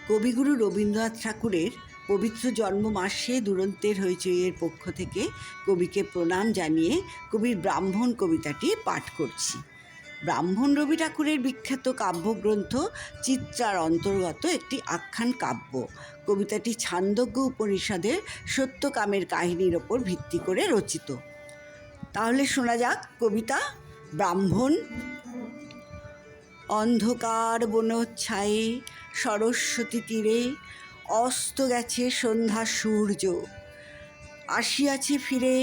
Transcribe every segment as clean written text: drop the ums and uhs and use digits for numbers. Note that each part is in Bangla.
কবিগুরু রবীন্দ্রনাথ ঠাকুরের পবিত্র জন্মমাসে দুরন্তের হইচইয়ের পক্ষ থেকে কবিকে প্রণাম জানিয়ে কবির ব্রাহ্মণ কবিতাটি পাঠ করছি। ব্রাহ্মণ রবি ঠাকুরের বিখ্যাত কাব্যগ্রন্থ চিত্রার অন্তর্গত একটি আখ্যান কাব্য। কবিতাটি ছান্দোগ্য উপনিষদের সত্যকামের কাহিনীর ওপর ভিত্তি করে রচিত। তাহলে শোনা যাক কবিতা ব্রাহ্মণ। অন্ধকার বনোচ্ছায়ে সরস্বতী তীরে অস্ত গেছে সন্ধ্যা সূর্য, আসিয়াছে ফিরে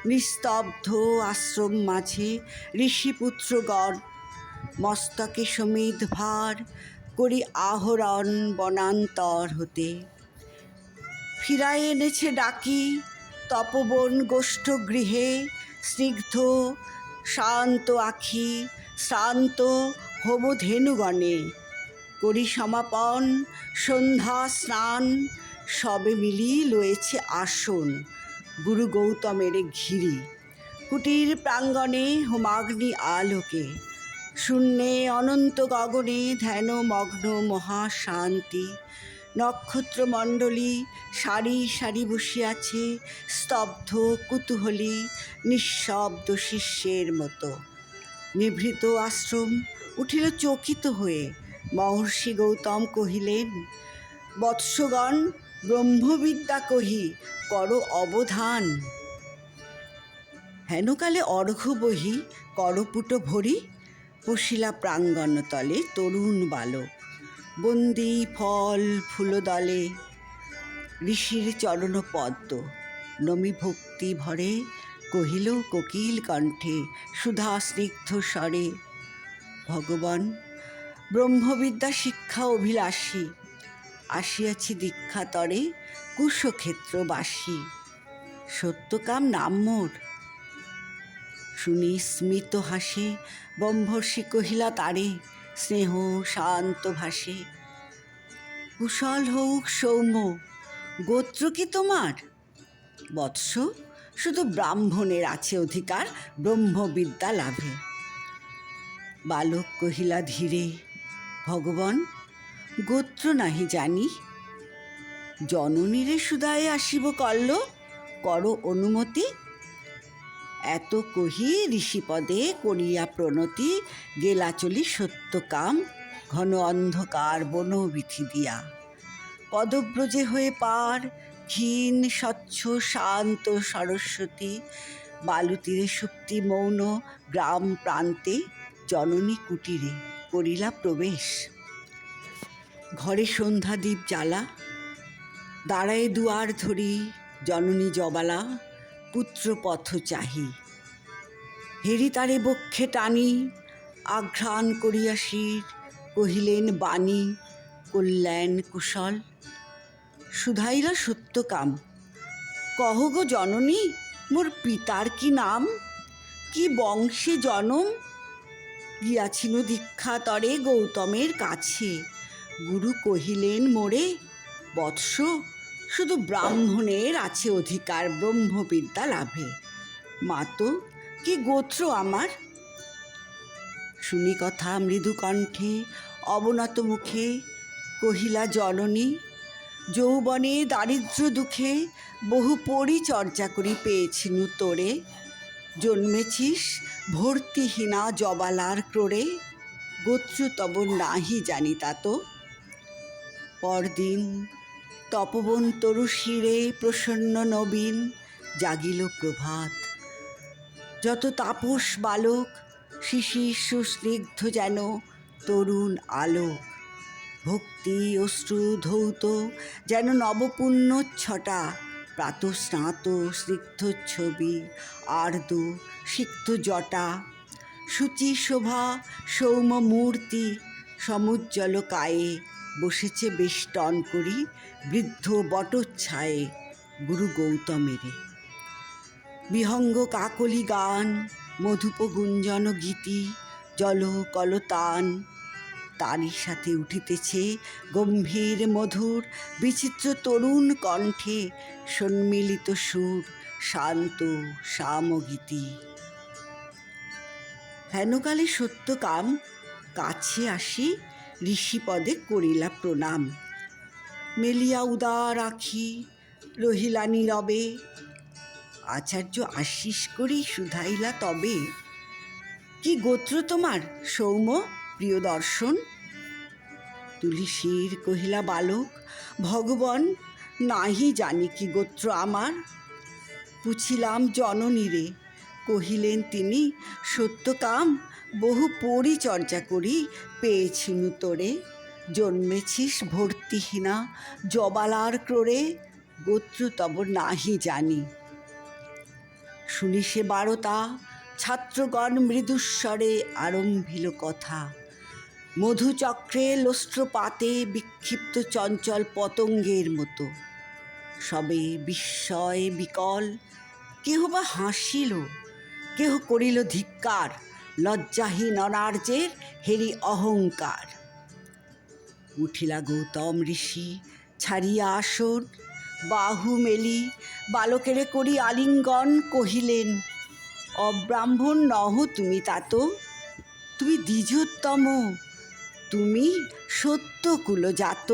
নিস্তব্ধ আশ্রম মাঝে ঋষিপুত্রগণ, মস্তকে সমিধ ভার করি আহরণ বনান্তর হতে। ফিরায় এনেছে ডাকি তপবন গোষ্ঠ গৃহে, স্নিগ্ধ শান্ত আখি শ্রান্ত হোমধেনুগণে, করি সমাপন সন্ধ্যা স্নান, সবে মিলি লয়েছে আসন গুরু গৌতমের ঘিরি। কুটির প্রাঙ্গণে হোমাগ্নি আলোকে, শূন্যে অনন্ত গগনে ধ্যানমগ্ন মহাশান্তি। নক্ষত্রমণ্ডলী সারি সারি বসিয়াছে স্তব্ধ কুতূহলী নিঃশব্দ শিষ্যের মতো। নিভৃত আশ্রম উঠিল চকিত হয়ে, মহর্ষি গৌতম কহিলেন, বৎসগণ ব্রহ্মবিদ্যা কহি করো অবধান। হেনকালে অর্ঘ্য বহি করপুট ভরি, বসিলা প্রাঙ্গণতলে তরুণ বালক। বন্দি ফল ফুলদলে ঋষির চরণ পদ্ম, নমি ভক্তি ভরে কহিল কোকিল কণ্ঠে সুধা স্নিগ্ধ স্বরে, ভগবান ব্রহ্মবিদ্যা শিক্ষা অভিলাষী, আসিয়াছি দীক্ষা তরে কুশক্ষেত্রবাসী। সত্যকাম নাম মোর। শুনি স্মিত হাসে ব্রহ্মর্ষি কহিলা তারে, স্নেহ শান্ত ভাষে, কুশল হউক সৌম্য, গোত্র কি তোমার? বৎস, শুধু ব্রাহ্মণের আছে অধিকার ব্রহ্মবিদ্যা লাভে। বালক কহিলা ধীরে, ভগবান গোত্র নাহি জানি, জননীরে সুদায়ে আসিব কল্ল, করো অনুমতি। এত কহি ঋষিপদে করিয়া প্রণতি, গেলা চলি সত্যকাম ঘন অন্ধকার বনবিথি দিয়া। পদব্রজে হয়ে পার ক্ষীণ স্বচ্ছ শান্ত সরস্বতী, বালুতীরে সুপ্তি মৌন গ্রাম প্রান্তে জননী কুটিরে করিলা প্রবেশ। ঘরে সন্ধ্যাদীপ জ্বালা, দাঁড়ায় দুয়ার ধরি জননী জবালা, পুত্র পথ চাহি। হেরি তারে বক্ষে টানি আঘ্রাণ করিয়া শির, কহিলেন বাণী কল্যাণ কুশল। শুধাইলা সত্যকাম, কহ গো জননী মোর পিতার কি নাম, কি বংশে জনম। গিয়াছিল দীক্ষা তরে গৌতমের কাছে, গুরু কহিলেন মোরে, বৎস শুধু ব্রাহ্মণের আছে অধিকার ব্রহ্মবিদ্যা লাভে। মাতো কি গোত্র আমার? শুনি কথা মৃদু কণ্ঠে অবনত মুখে কহিলা জননী, যৌবনে দারিদ্র দুঃখে বহু পরিচর্যা করি পেয়েছিনু তোরে, জন্মেছিস ভর্তিহীনা জবালার ক্রোড়ে, গোত্র তব নাহি জানি তাত। পরদিন তপবন তরু শিরে প্রসন্ন নবীন, জাগিল প্রভাত। যত তাপস বালক শিশির সুস্নিগ্ধ যেন তরুণ আলোক, ভক্তি অশ্রু ধৌত যেন নবপুণ্যচ্ছটা, প্রাতঃস্নাত স্নিগ্ধ ছবি আর্দ্র সিক্ত জটা, শুচি শোভা সৌম্য মূর্তি সমুজ্জ্বল কায়ে, বসেছে বেষ্টন করি বৃদ্ধ বটচ্ছায়ে গুরু গৌতমেরে। বিহঙ্গ কাকলি গান মধুপ গুঞ্জন গীতি জল কলতান, তারই সাথে উঠিতেছে গম্ভীর মধুর বিচিত্র তরুণ কণ্ঠে সম্মিলিত সুর শান্ত সামগীতি। হেনকালে সত্যকাম কাছে আসি ঋষিপদে করিলা প্রণাম, মেলিয়া উদার আখি রহিলা নীরবে। আচার্য আশিস করি শুধাইলা তবে, কি গোত্র তোমার সৌম্য প্রিয় দর্শন? তুলসীর কহিলা বালক, ভগবান নাহি জানি কি গোত্র আমার। পুছিলাম জননীরে, কহিলেন তিনি, সত্যকাম বহু পরিচর্যা করি পেয়েছিনু তোরে। জন্মেছিস ভর্তিহীনা জবালার ক্রোড়ে, গোত্র তব নাহি জানি। শুনি সে বারতা, ছাত্রগণ মৃদুস্বরে আরম্ভিল কথা। মধুচক্রে লোস্ট্রপাতে বিক্ষিপ্ত চঞ্চল পতঙ্গের মতো। সবে বিস্ময়ে বিকল, কেহ বা হাসিল, কেহ করিল ধিক্কার, লজ্জাহীন অনার্যের হেরি অহংকার। উঠিলা গৌতম ঋষি ছাড়িয়া আসন, বাহু মেলি বালকেরে করি আলিঙ্গন, কহিলেন, অব্রাহ্মণ নহ তুমি তাত, তুমি দ্বিজোত্তম, তুমি সত্য কুলজাত।